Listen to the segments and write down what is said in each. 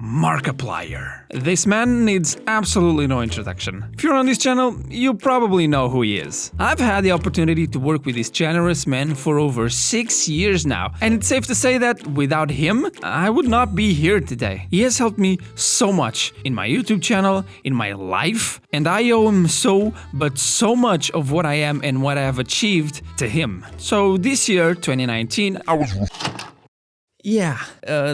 Markiplier. This man needs absolutely no introduction. If you're on this channel, you probably know who he is. I've had the opportunity to work with this generous man for over 6 years now, and it's safe to say that without him, I would not be here today. He has helped me so much in my YouTube channel, in my life, and I owe him so much of what I am and what I have achieved to him. So this year, 2019,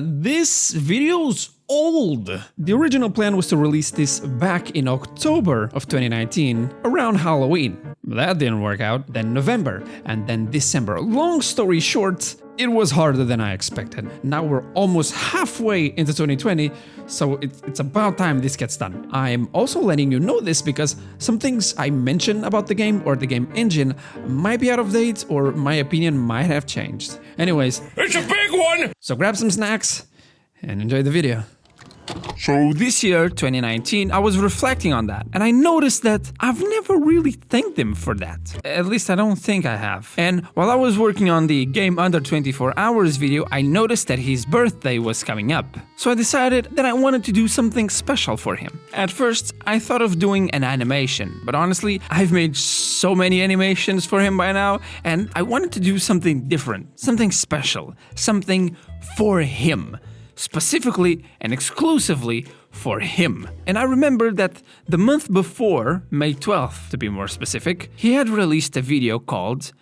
this video's old. The original plan was to release this back in October of 2019, around Halloween. That didn't work out, then November, and then December. Long story short, it was harder than I expected. Now we're almost halfway into 2020, so it's about time this gets done. I'm also letting you know this because some things I mention about the game or the game engine might be out of date or my opinion might have changed. Anyways, it's a big one! So grab some snacks and enjoy the video. So this year, 2019, I was reflecting on that, and I noticed that I've never really thanked him for that. At least I don't think I have. And while I was working on the Game Under 24 Hours video, I noticed that his birthday was coming up. So I decided that I wanted to do something special for him. At first, I thought of doing an animation, but honestly, I've made so many animations for him by now, and I wanted to do something different, something special, something for him. Specifically and exclusively for him. And I remember that the month before, May 12th to be more specific, he had released a video called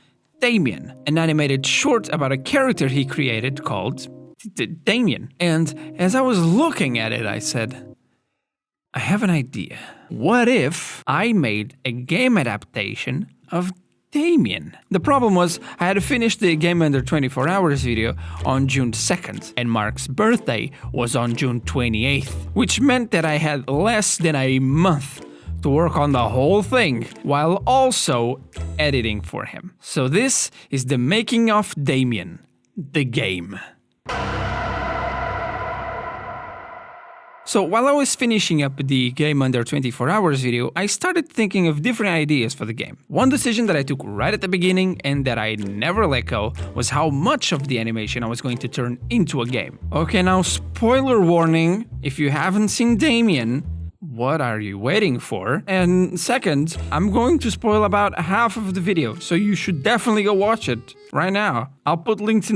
Damien, an animated short about a character he created called Damien. And as I was looking at it, I said, I have an idea. What if I made a game adaptation of Damien? The problem was, I had finished the Game Under 24 Hours video on June 2nd, and Mark's birthday was on June 28th, which meant that I had less than a month to work on the whole thing, while also editing for him. So this is the making of Damien, the game. So while I was finishing up the Game Under 24 Hours video, I started thinking of different ideas for the game. One decision that I took right at the beginning and that I never let go was how much of the animation I was going to turn into a game. Okay, now spoiler warning, if you haven't seen Damien, what are you waiting for? And second, I'm going to spoil about half of the video, so you should definitely go watch it right now. I'll put links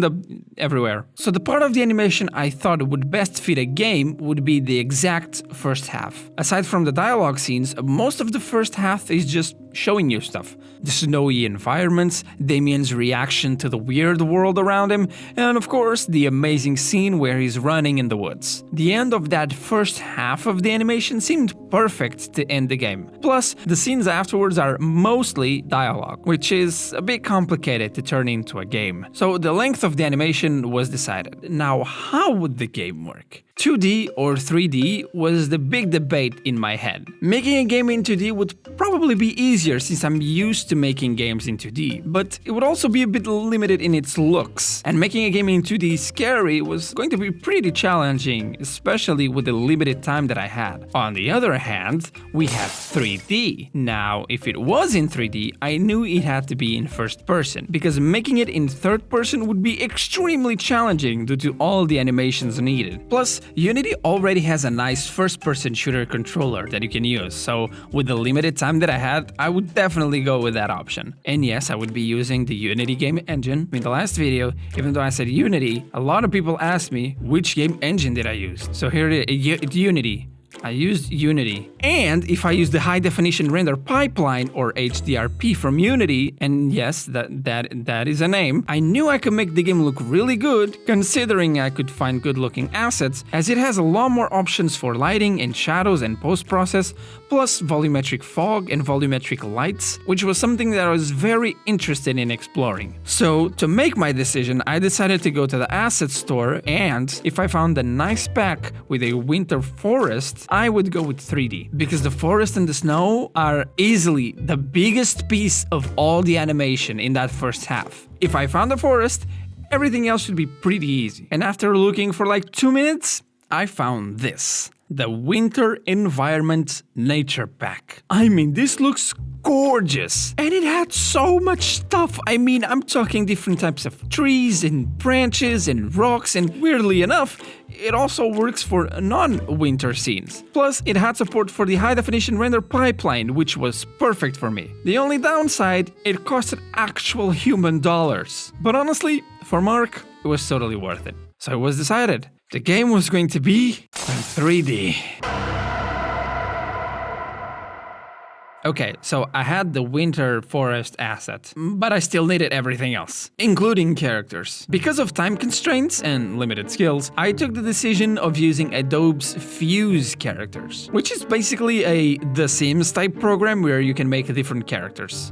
everywhere. So the part of the animation I thought would best fit a game would be the exact first half. Aside from the dialogue scenes, most of the first half is just showing you stuff. The snowy environments, Damien's reaction to the weird world around him, and of course the amazing scene where he's running in the woods. The end of that first half of the animation seemed perfect to end the game. Plus, the scenes afterwards are mostly dialogue, which is a bit complicated to turn into a game. So the length of the animation was decided. Now, how would the game work? 2D or 3D was the big debate in my head. Making a game in 2D would probably be easier since I'm used to making games in 2D, but it would also be a bit limited in its looks. And making a game in 2D scary was going to be pretty challenging, especially with the limited time that I had. On the other hand, we have 3D. Now, if it was in 3D, I knew it had to be in first person, because making it in third person would be extremely challenging due to all the animations needed. Plus, Unity already has a nice first-person shooter controller that you can use, so with the limited time that I had, I would definitely go with that option. And yes, I would be using the Unity game engine. In the last video, even though I said Unity, a lot of people asked me which game engine did I use. So here it is, Unity. I used Unity. And if I use the high definition render pipeline or HDRP from Unity, and yes, that is a name, I knew I could make the game look really good, considering I could find good looking assets, as it has a lot more options for lighting and shadows and post-process, plus volumetric fog and volumetric lights, which was something that I was very interested in exploring. So to make my decision, I decided to go to the asset store, and if I found a nice pack with a winter forest, I would go with 3D, because the forest and the snow are easily the biggest piece of all the animation in that first half. If I found the forest, everything else should be pretty easy. And after looking for like 2 minutes, I found this. The Winter Environment Nature Pack. I mean, this looks gorgeous. And it had so much stuff. I mean, I'm talking different types of trees and branches and rocks, and weirdly enough, it also works for non-winter scenes. Plus, it had support for the high-definition render pipeline, which was perfect for me. The only downside, it costed actual human dollars. But honestly, for Mark, it was totally worth it. So it was decided. The game was going to be in 3D. Okay, so I had the winter forest asset, but I still needed everything else, including characters. Because of time constraints and limited skills, I took the decision of using Adobe's Fuse characters, which is basically a The Sims type program where you can make different characters.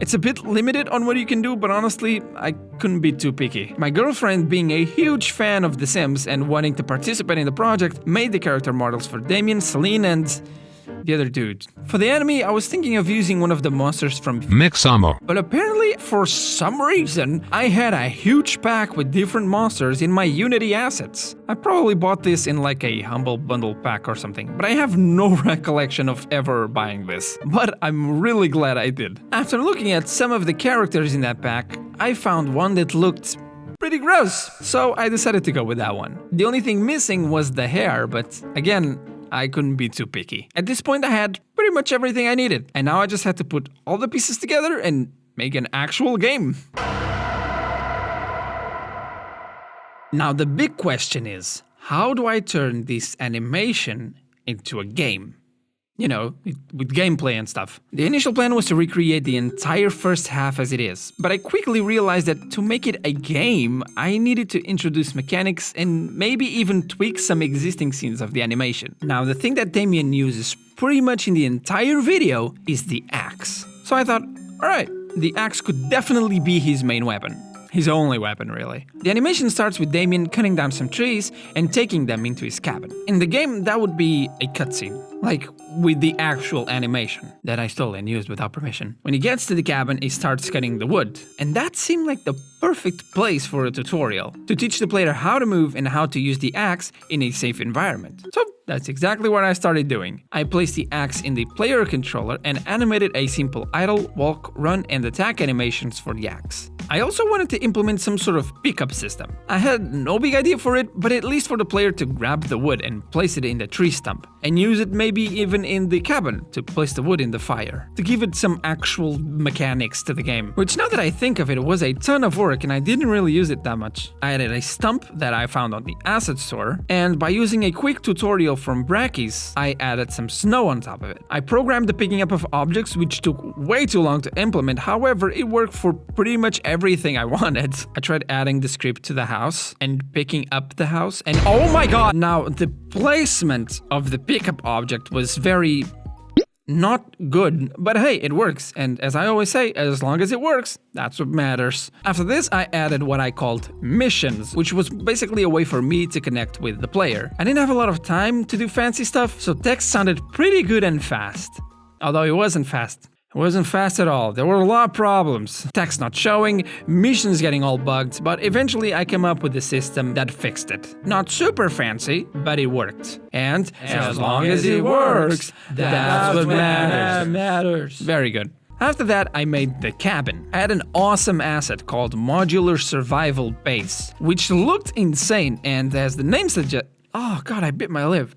It's a bit limited on what you can do, but honestly, I couldn't be too picky. My girlfriend, being a huge fan of The Sims and wanting to participate in the project, made the character models for Damien, Celine, and the other dude. For the enemy, I was thinking of using one of the monsters from Mixamo. But apparently, for some reason, I had a huge pack with different monsters in my Unity assets. I probably bought this in like a Humble Bundle pack or something, but I have no recollection of ever buying this. But I'm really glad I did. After looking at some of the characters in that pack, I found one that looked pretty gross, so I decided to go with that one. The only thing missing was the hair, but again, I couldn't be too picky. At this point, I had pretty much everything I needed, and now I just had to put all the pieces together and make an actual game. Now, the big question is, how do I turn this animation into a game? You know, with gameplay and stuff. The initial plan was to recreate the entire first half as it is, but I quickly realized that to make it a game, I needed to introduce mechanics and maybe even tweak some existing scenes of the animation. Now, the thing that Damien uses pretty much in the entire video is the axe. So I thought, alright, the axe could definitely be his main weapon. His only weapon, really. The animation starts with Damien cutting down some trees and taking them into his cabin. In the game, that would be a cutscene, like with the actual animation that I stole and used without permission. When he gets to the cabin, he starts cutting the wood, and that seemed like the perfect place for a tutorial, to teach the player how to move and how to use the axe in a safe environment. So that's exactly what I started doing. I placed the axe in the player controller and animated a simple idle, walk, run, and attack animations for the axe. I also wanted to implement some sort of pickup system. I had no big idea for it, but at least for the player to grab the wood and place it in the tree stump, and use it maybe even in the cabin to place the wood in the fire, to give it some actual mechanics to the game. Which, now that I think of it, was a ton of work and I didn't really use it that much. I added a stump that I found on the asset store, and by using a quick tutorial from Brackeys, I added some snow on top of it. I programmed the picking up of objects, which took way too long to implement, however, it worked for pretty much everything I wanted. I tried adding the script to the house and picking up the house, and oh my god! Now, the placement of the pickup object was very not good, but hey, it works, and as I always say, as long as it works, that's what matters. After this, I added what I called missions, which was basically a way for me to connect with the player. I didn't have a lot of time to do fancy stuff, so text sounded pretty good and fast. Although it wasn't fast. It wasn't fast at all. There were a lot of problems. Text not showing, missions getting all bugged, but eventually I came up with a system that fixed it. Not super fancy, but it worked. And as long as it works, that's what matters. Very good. After that, I made the cabin. I had an awesome asset called Modular Survival Base, which looked insane, and as the name suggests, oh god, I bit my lip.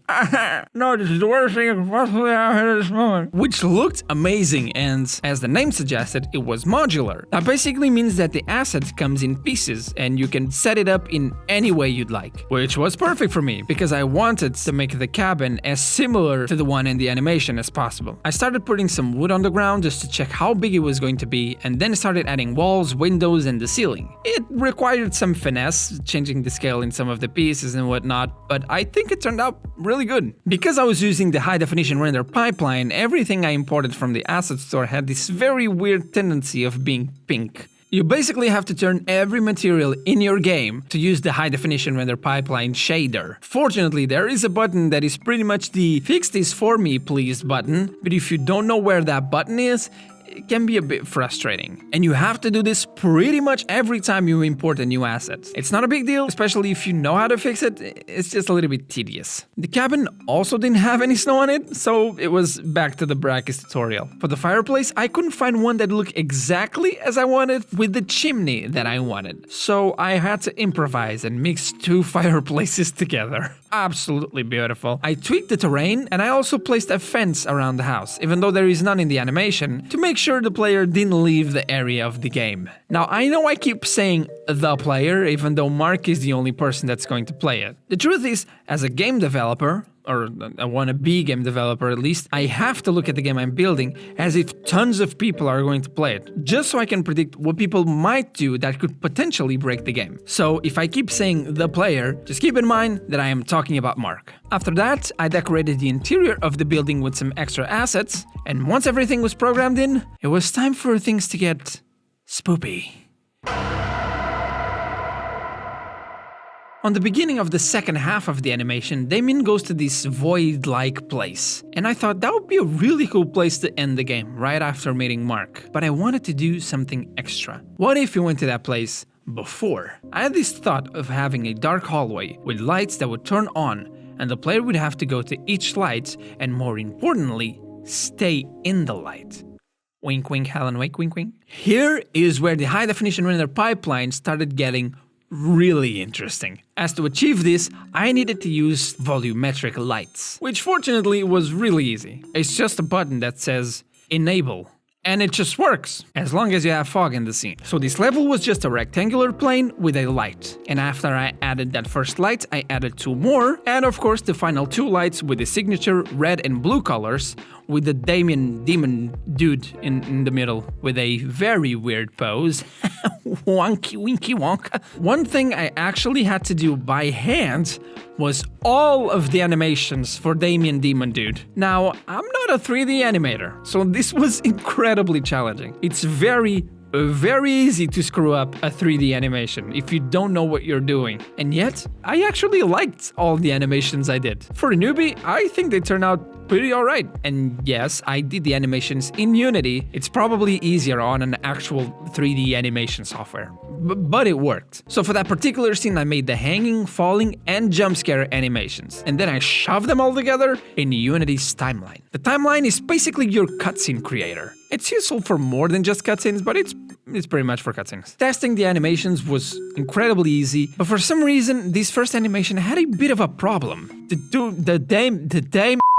No, this is the worst thing I could possibly have had at this moment. Which looked amazing, and as the name suggested, it was modular. That basically means that the asset comes in pieces, and you can set it up in any way you'd like. Which was perfect for me, because I wanted to make the cabin as similar to the one in the animation as possible. I started putting some wood on the ground just to check how big it was going to be, and then started adding walls, windows, and the ceiling. It required some finesse, changing the scale in some of the pieces and whatnot, but I think it turned out really good. Because I was using the high-definition render pipeline, everything I imported from the asset store had this very weird tendency of being pink. You basically have to turn every material in your game to use the high-definition render pipeline shader. Fortunately, there is a button that is pretty much the fix this for me please button, but if you don't know where that button is, it can be a bit frustrating. And you have to do this pretty much every time you import a new asset. It's not a big deal, especially if you know how to fix it, it's just a little bit tedious. The cabin also didn't have any snow on it, so it was back to the brackets tutorial. For the fireplace, I couldn't find one that looked exactly as I wanted with the chimney that I wanted. So I had to improvise and mix two fireplaces together. Absolutely beautiful. I tweaked the terrain and I also placed a fence around the house, even though there is none in the animation, to make sure the player didn't leave the area of the game. Now I know I keep saying the player, even though Mark is the only person that's going to play it. The truth is, as a game developer, or a wannabe game developer at least, I have to look at the game I'm building as if tons of people are going to play it, just so I can predict what people might do that could potentially break the game. So if I keep saying the player, just keep in mind that I am talking about Mark. After that, I decorated the interior of the building with some extra assets, and once everything was programmed in, it was time for things to get spoopy. On the beginning of the second half of the animation, Damien goes to this void-like place. And I thought that would be a really cool place to end the game, right after meeting Mark. But I wanted to do something extra. What if we went to that place before? I had this thought of having a dark hallway with lights that would turn on, and the player would have to go to each light, and more importantly, stay in the light. Wink wink, Helen wink wink wink. Here is where the high definition render pipeline started getting really interesting. As to achieve this, I needed to use volumetric lights, which fortunately was really easy. It's just a button that says enable, and it just works, as long as you have fog in the scene. So this level was just a rectangular plane with a light, and after I added that first light, I added two more, and of course the final two lights with the signature red and blue colors, with the Damien demon dude in the middle with a very weird pose. Wonky winky wonka. One thing I actually had to do by hand was all of the animations for Damien demon dude. Now, I'm not a 3D animator, so this was incredibly challenging. It's very easy to screw up a 3D animation if you don't know what you're doing. And yet, I actually liked all the animations I did. For a newbie, I think they turned out pretty alright. And yes, I did the animations in Unity. It's probably easier on an actual 3D animation software. But it worked. So for that particular scene, I made the hanging, falling, and jump scare animations. And then I shoved them all together in Unity's timeline. The timeline is basically your cutscene creator. It's useful for more than just cutscenes, but it's pretty much for cutscenes. Testing the animations was incredibly easy, but for some reason, this first animation had a bit of a problem.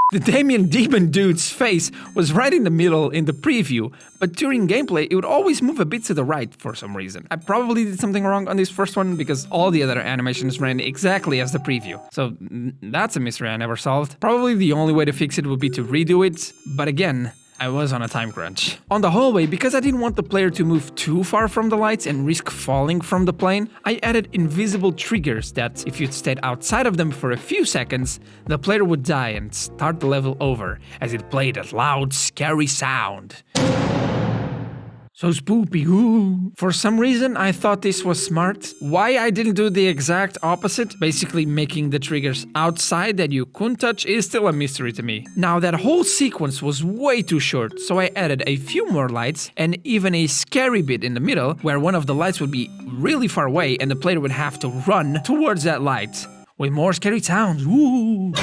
The Damien demon dude's face was right in the middle in the preview, but during gameplay it would always move a bit to the right for some reason. I probably did something wrong on this first one because all the other animations ran exactly as the preview. So that's a mystery I never solved. Probably the only way to fix it would be to redo it, but again, I was on a time crunch. On the hallway, because I didn't want the player to move too far from the lights and risk falling from the plane, I added invisible triggers that, if you'd stayed outside of them for a few seconds, the player would die and start the level over, as it played a loud, scary sound. So spoopy, ooh. For some reason, I thought this was smart. Why I didn't do the exact opposite, basically making the triggers outside that you couldn't touch, is still a mystery to me. Now, that whole sequence was way too short, so I added a few more lights and even a scary bit in the middle, where one of the lights would be really far away and the player would have to run towards that light. With more scary sounds, ooh.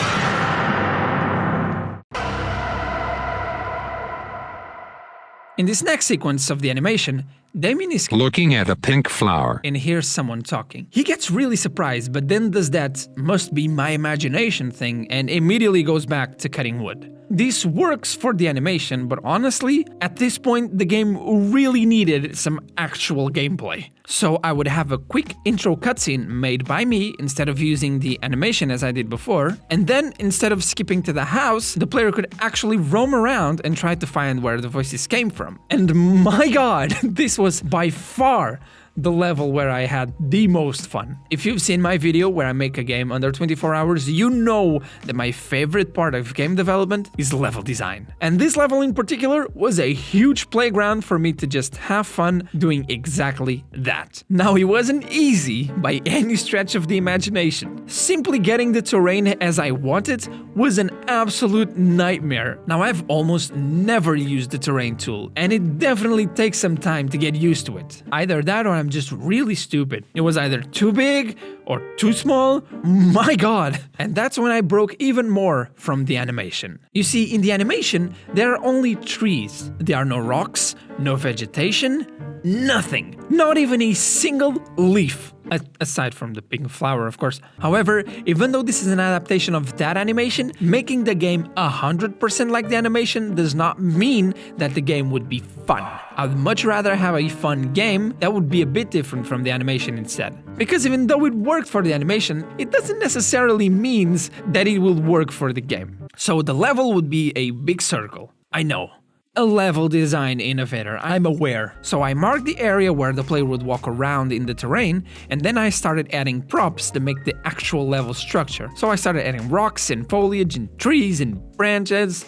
In this next sequence of the animation, Damien is looking at a pink flower and hears someone talking. He gets really surprised, but then does that must be my imagination thing and immediately goes back to cutting wood. This works for the animation, but honestly, at this point, the game really needed some actual gameplay. So I would have a quick intro cutscene made by me instead of using the animation as I did before, and then instead of skipping to the house, the player could actually roam around and try to find where the voices came from. And my god, this was by far the level where I had the most fun. If you've seen my video where I make a game under 24 hours, you know that my favorite part of game development is level design. And this level in particular was a huge playground for me to just have fun doing exactly that. Now, it wasn't easy by any stretch of the imagination. Simply getting the terrain as I wanted was an absolute nightmare. Now, I've almost never used the terrain tool, and it definitely takes some time to get used to it. Either that or I'm just really stupid. It was either too big or too small. My god! And that's when I broke even more from the animation. You see, in the animation, there are only trees. There are no rocks, no vegetation, nothing. Not even a single leaf. Aside from the pink flower, of course. However, even though this is an adaptation of that animation, making the game 100% like the animation does not mean that the game would be fun. I'd much rather have a fun game that would be a bit different from the animation instead. Because even though it worked for the animation, it doesn't necessarily mean that it will work for the game. So the level would be a big circle. I know. A level design innovator, I'm aware. So I marked the area where the player would walk around in the terrain, and then I started adding props to make the actual level structure. So I started adding rocks and foliage and trees and branches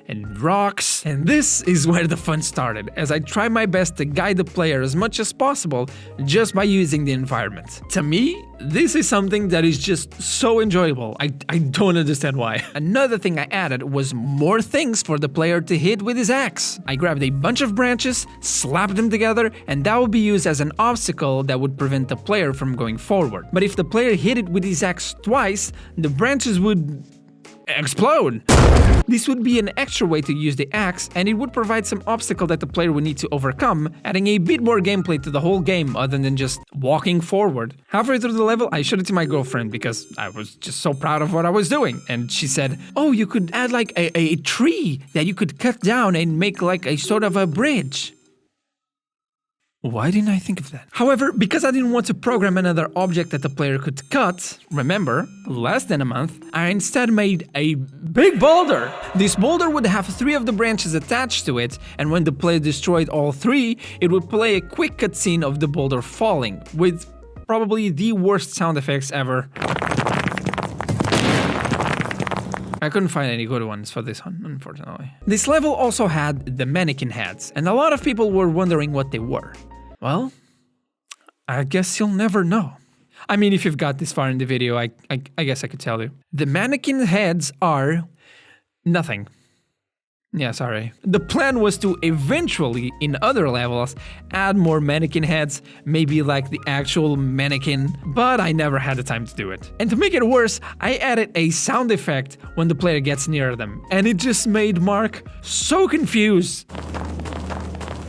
and rocks, and this is where the fun started, as I tried my best to guide the player as much as possible just by using the environment. To me, this is something that is just so enjoyable. I don't understand why. Another thing I added was more things for the player to hit with his axe. I grabbed a bunch of branches, slapped them together, and that would be used as an obstacle that would prevent the player from going forward. But if the player hit it with his axe twice, the branches would explode. This would be an extra way to use the axe, and it would provide some obstacle that the player would need to overcome, adding a bit more gameplay to the whole game other than just walking forward. Halfway through the level, I showed it to my girlfriend because I was just so proud of what I was doing, and she said, "Oh, you could add like a tree that you could cut down and make like a sort of a bridge." Why didn't I think of that? However, because I didn't want to program another object that the player could cut, remember, less than a month, I instead made a big boulder. This boulder would have 3 of the branches attached to it, and when the player destroyed all 3, it would play a quick cutscene of the boulder falling, with probably the worst sound effects ever. I couldn't find any good ones for this one, unfortunately. This level also had the mannequin heads, and a lot of people were wondering what they were. Well, I guess you'll never know. I mean, if you've got this far in the video, I guess I could tell you. The mannequin heads are nothing. Yeah, sorry. The plan was to eventually, in other levels, add more mannequin heads, maybe like the actual mannequin, but I never had the time to do it. And to make it worse, I added a sound effect when the player gets near them, and it just made Mark so confused.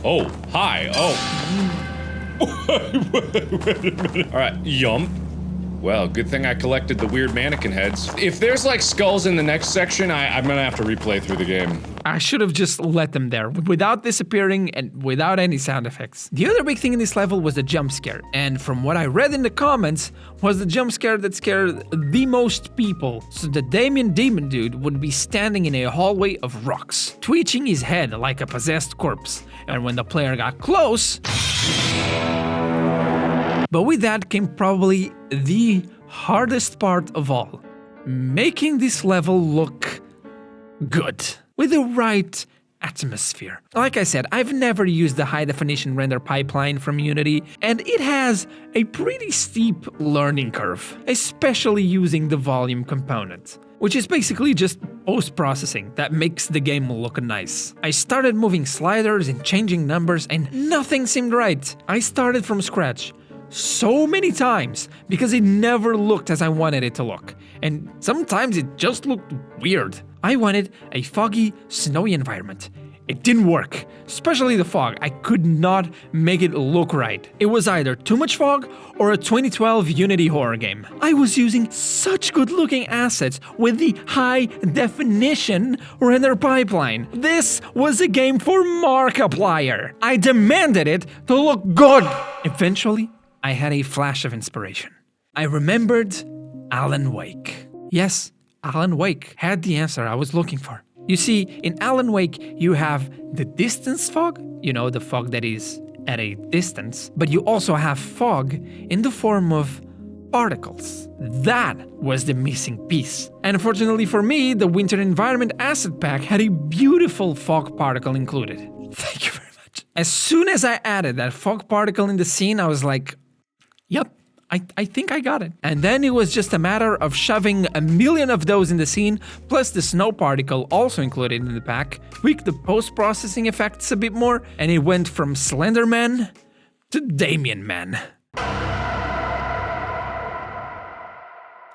Oh, hi. Oh. Wait a minute. Alright, yump. Well, good thing I collected the weird mannequin heads. If there's like skulls in the next section, I'm gonna have to replay through the game. I should have just let them there, without disappearing and without any sound effects. The other big thing in this level was the jump scare, and from what I read in the comments, was the jump scare that scared the most people. So the Damien demon dude would be standing in a hallway of rocks, twitching his head like a possessed corpse, and when the player got close... But with that came probably the hardest part of all, making this level look good, with the right atmosphere. Like I said, I've never used the high definition render pipeline from Unity, and it has a pretty steep learning curve, especially using the volume component, which is basically just post-processing that makes the game look nice. I started moving sliders and changing numbers, and nothing seemed right. I started from scratch so many times because it never looked as I wanted it to look, and sometimes it just looked weird. I wanted a foggy, snowy environment. It didn't work, especially the fog. I could not make it look right. It was either too much fog or a 2012 Unity horror game. I was using such good looking assets with the high definition render pipeline. This was a game for Markiplier. I demanded it to look good. Eventually, I had a flash of inspiration. I remembered Alan Wake. Yes, Alan Wake had the answer I was looking for. You see, in Alan Wake, you have the distance fog, you know, the fog that is at a distance, but you also have fog in the form of particles. That was the missing piece. And unfortunately for me, the Winter Environment Asset Pack had a beautiful fog particle included. Thank you very much. As soon as I added that fog particle in the scene, I was like, yep, I think I got it. And then it was just a matter of shoving a million of those in the scene, plus the snow particle also included in the pack, tweak the post-processing effects a bit more, and it went from Slender Man to Damien Man.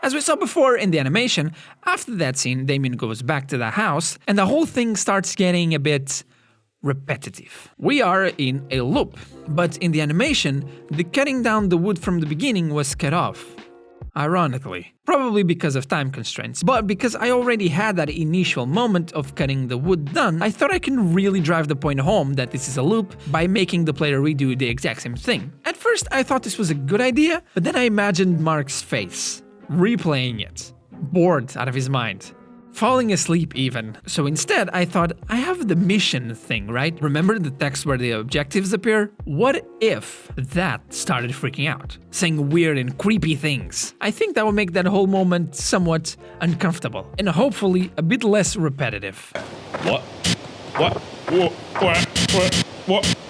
As we saw before in the animation, after that scene, Damien goes back to the house, and the whole thing starts getting a bit repetitive. We are in a loop, but in the animation, the cutting down the wood from the beginning was cut off. Ironically, probably because of time constraints, but because I already had that initial moment of cutting the wood done, I thought I can really drive the point home that this is a loop by making the player redo the exact same thing. At first, I thought this was a good idea, but then I imagined Mark's face, replaying it, bored out of his mind. Falling asleep even. So instead, I thought, I have the mission thing, right? Remember the text where the objectives appear? What if that started freaking out? Saying weird and creepy things. I think that would make that whole moment somewhat uncomfortable, and hopefully a bit less repetitive. What?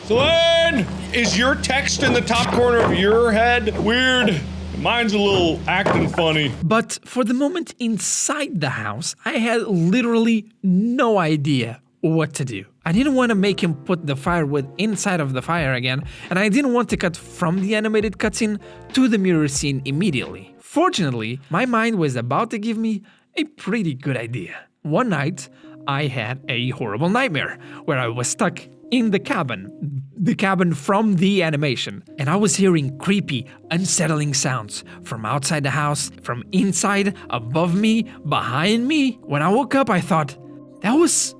Celine! Is your text in the top corner of your head weird? Mine's a little acting funny. But for the moment inside the house, I had literally no idea what to do. I didn't want to make him put the firewood inside of the fire again, and I didn't want to cut from the animated cutscene to the mirror scene immediately. Fortunately, my mind was about to give me a pretty good idea. One night, I had a horrible nightmare where I was stuck in the cabin from the animation, and I was hearing creepy, unsettling sounds from outside the house, from inside, above me, behind me. When I woke up, I thought, that was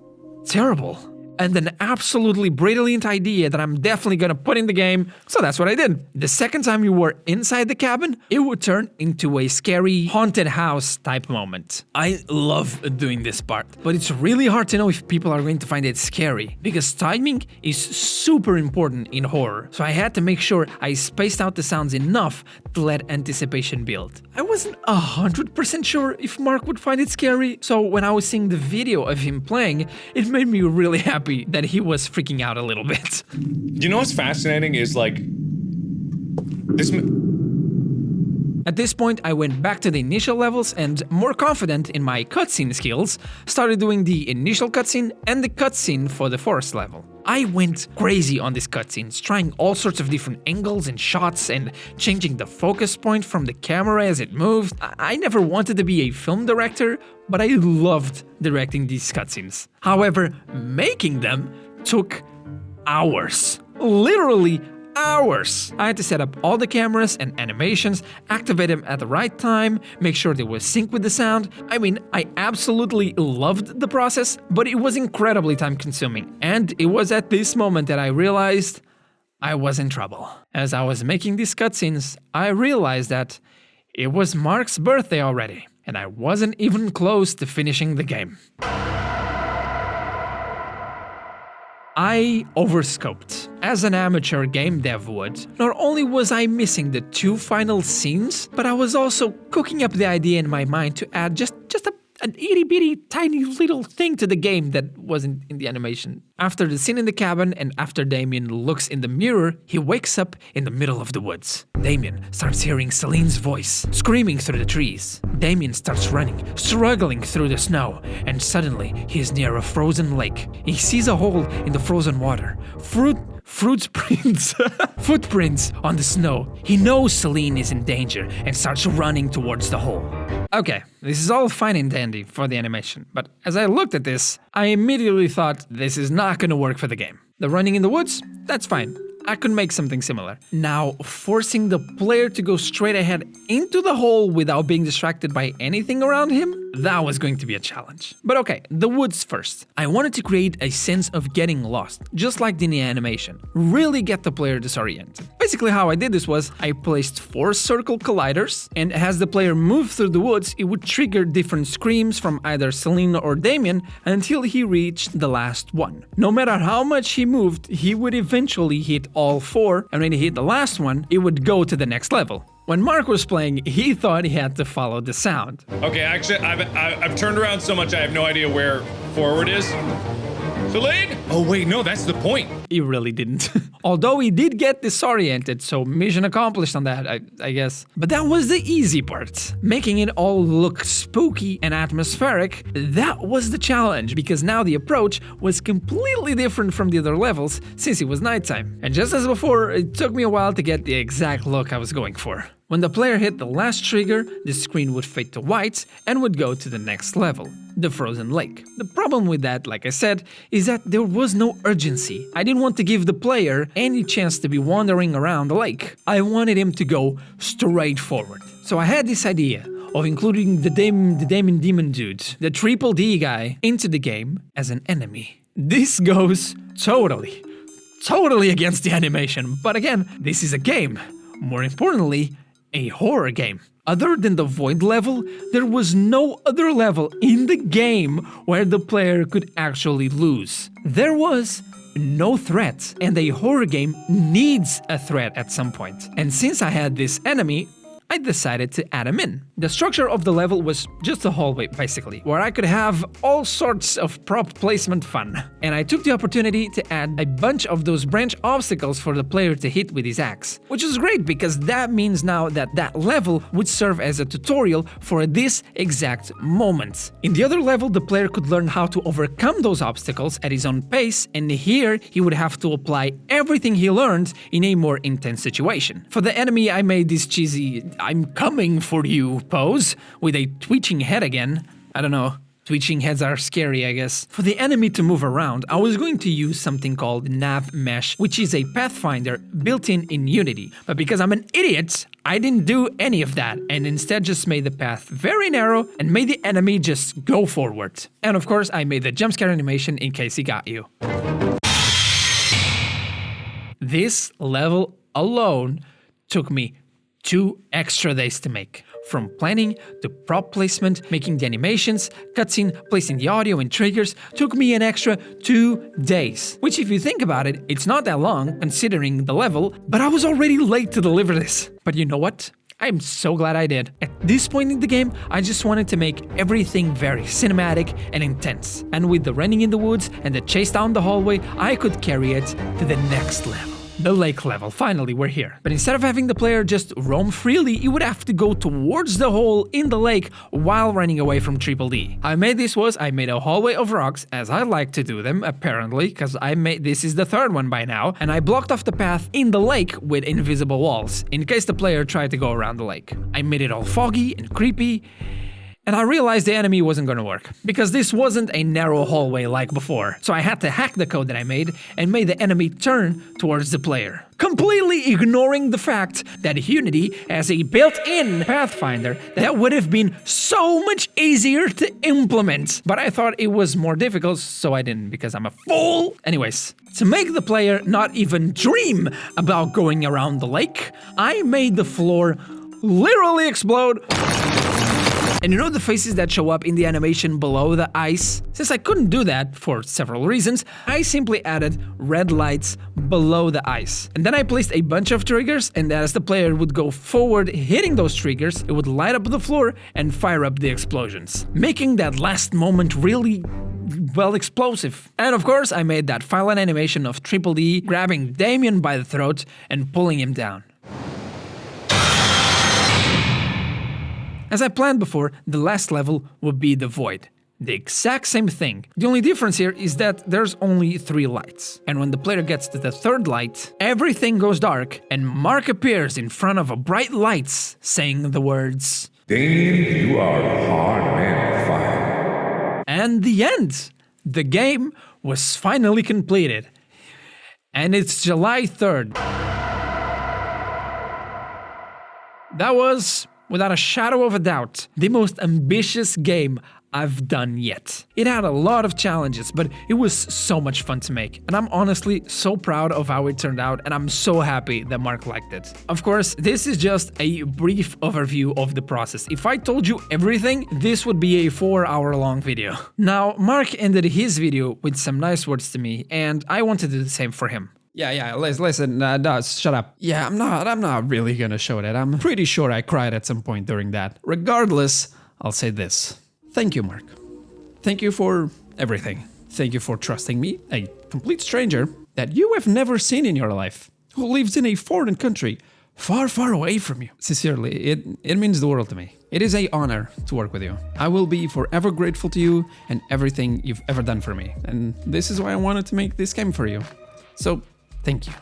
terrible. And an absolutely brilliant idea that I'm definitely gonna put in the game, so that's what I did. The second time you were inside the cabin, it would turn into a scary haunted house type moment. I love doing this part, but it's really hard to know if people are going to find it scary, because timing is super important in horror, so I had to make sure I spaced out the sounds enough to let anticipation build. I wasn't 100% sure if Mark would find it scary, so when I was seeing the video of him playing, it made me really happy that he was freaking out a little bit. You know what's fascinating is like this. At this point, I went back to the initial levels and, more confident in my cutscene skills, started doing the initial cutscene and the cutscene for the forest level. I went crazy on these cutscenes, trying all sorts of different angles and shots and changing the focus point from the camera as it moved. I never wanted to be a film director, but I loved directing these cutscenes. However, making them took hours. Literally hours. I had to set up all the cameras and animations, activate them at the right time, make sure they were synced with the sound. I mean, I absolutely loved the process, but it was incredibly time consuming. And it was at this moment that I realized I was in trouble. As I was making these cutscenes, I realized that it was Mark's birthday already, and I wasn't even close to finishing the game. I overscoped. As an amateur game dev would, not only was I missing the 2 final scenes, but I was also cooking up the idea in my mind to add just an itty-bitty tiny little thing to the game that wasn't in the animation. After the scene in the cabin and after Damien looks in the mirror, he wakes up in the middle of the woods. Damien starts hearing Celine's voice, screaming through the trees. Damien starts running, struggling through the snow, and suddenly he is near a frozen lake. He sees a hole in the frozen water. Footprints on the snow. He knows Celine is in danger and starts running towards the hole. Okay, this is all fine and dandy for the animation, but as I looked at this, I immediately thought this is not gonna work for the game. The running in the woods? That's fine. I could make something similar. Now, forcing the player to go straight ahead into the hole without being distracted by anything around him? That was going to be a challenge. But okay, the woods first. I wanted to create a sense of getting lost, just like in the animation. Really get the player disoriented. Basically how I did this was, I placed 4 circle colliders, and as the player moved through the woods, it would trigger different screams from either Celine or Damien until he reached the last one. No matter how much he moved, he would eventually hit all 4, and when he hit the last one, it would go to the next level. When Mark was playing, he thought he had to follow the sound. Okay, actually, I've turned around so much I have no idea where forward is. Delayed? Oh wait, no, that's the point. He really didn't. Although he did get disoriented, so mission accomplished on that, I guess. But that was the easy part. Making it all look spooky and atmospheric, that was the challenge, because now the approach was completely different from the other levels since it was nighttime. And just as before, it took me a while to get the exact look I was going for. When the player hit the last trigger, the screen would fade to white and would go to the next level, the frozen lake. The problem with that, like I said, is that there was no urgency. I didn't want to give the player any chance to be wandering around the lake. I wanted him to go straight forward. So I had this idea of including the Damien Demon dude, the Triple D guy, into the game as an enemy. This goes totally against the animation, but again, this is a game. More importantly, a horror game. Other than the void level, there was no other level in the game where the player could actually lose. There was no threat, and a horror game needs a threat at some point. And since I had this enemy, I decided to add him in. The structure of the level was just a hallway, basically, where I could have all sorts of prop placement fun. And I took the opportunity to add a bunch of those branch obstacles for the player to hit with his axe. Which is great, because that means now that that level would serve as a tutorial for this exact moment. In the other level, the player could learn how to overcome those obstacles at his own pace, and here he would have to apply everything he learned in a more intense situation. For the enemy, I made this cheesy "I'm coming for you" pose with a twitching head again. I don't know. Twitching heads are scary, I guess. For the enemy to move around, I was going to use something called Nav Mesh, which is a pathfinder built in Unity. But because I'm an idiot, I didn't do any of that, and instead just made the path very narrow and made the enemy just go forward. And of course, I made the jump scare animation in case he got you. This level alone took me 2 extra days to make. From planning to prop placement, making the animations, cutscene, placing the audio and triggers took me an extra 2 days. Which, if you think about it, it's not that long considering the level, but I was already late to deliver this. But you know what? I'm so glad I did. At this point in the game, I just wanted to make everything very cinematic and intense. And with the running in the woods and the chase down the hallway, I could carry it to the next level. The lake level, finally we're here. But instead of having the player just roam freely, you would have to go towards the hole in the lake while running away from Triple D. How I made this was, I made a hallway of rocks, as I like to do them, apparently, because this is the 3rd one by now, and I blocked off the path in the lake with invisible walls, in case the player tried to go around the lake. I made it all foggy and creepy, and I realized the enemy wasn't gonna work, because this wasn't a narrow hallway like before. So I had to hack the code that I made and made the enemy turn towards the player, completely ignoring the fact that Unity has a built-in pathfinder that would have been so much easier to implement. But I thought it was more difficult, so I didn't, because I'm a fool. Anyways, to make the player not even dream about going around the lake, I made the floor literally explode. And you know the faces that show up in the animation below the ice? Since I couldn't do that for several reasons, I simply added red lights below the ice. And then I placed a bunch of triggers, and as the player would go forward hitting those triggers, it would light up the floor and fire up the explosions, making that last moment really, well, explosive. And of course, I made that violent animation of Triple D grabbing Damien by the throat and pulling him down. As I planned before, the last level would be the void. The exact same thing. The only difference here is that there's only 3 lights. And when the player gets to the 3rd light, everything goes dark and Mark appears in front of a bright lights saying the words, "Damien, you are a hard man to fight." And the end! The game was finally completed. And it's July 3rd. That was, without a shadow of a doubt, the most ambitious game I've done yet. It had a lot of challenges, but it was so much fun to make, and I'm honestly so proud of how it turned out, and I'm so happy that Mark liked it. Of course, this is just a brief overview of the process. If I told you everything, this would be a 4-hour-long video. Now, Mark ended his video with some nice words to me, and I want to do the same for him. Yeah, listen, shut up. Yeah, I'm not really gonna show that. I'm pretty sure I cried at some point during that. Regardless, I'll say this. Thank you, Mark. Thank you for everything. Thank you for trusting me, a complete stranger that you have never seen in your life, who lives in a foreign country, far, far away from you. Sincerely, it means the world to me. It is an honor to work with you. I will be forever grateful to you and everything you've ever done for me. And this is why I wanted to make this game for you. So, thank you.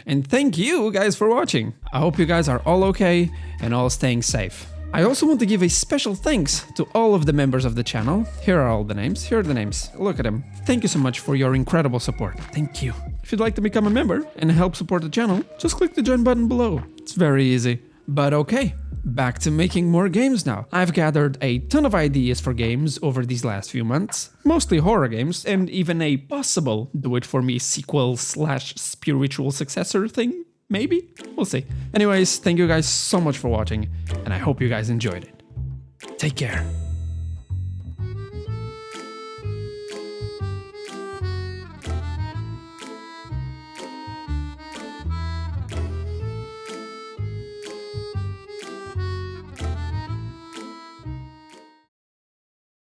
And thank you guys for watching. I hope you guys are all okay and all staying safe. I also want to give a special thanks to all of the members of the channel. Here are all the names. Here are the names. Look at them. Thank you so much for your incredible support. Thank you. If you'd like to become a member and help support the channel, just click the join button below. It's very easy. But okay, back to making more games now. I've gathered a ton of ideas for games over these last few months, mostly horror games, and even a possible do-it-for-me sequel/spiritual successor thing. Maybe? We'll see. Anyways, thank you guys so much for watching, and I hope you guys enjoyed it. Take care.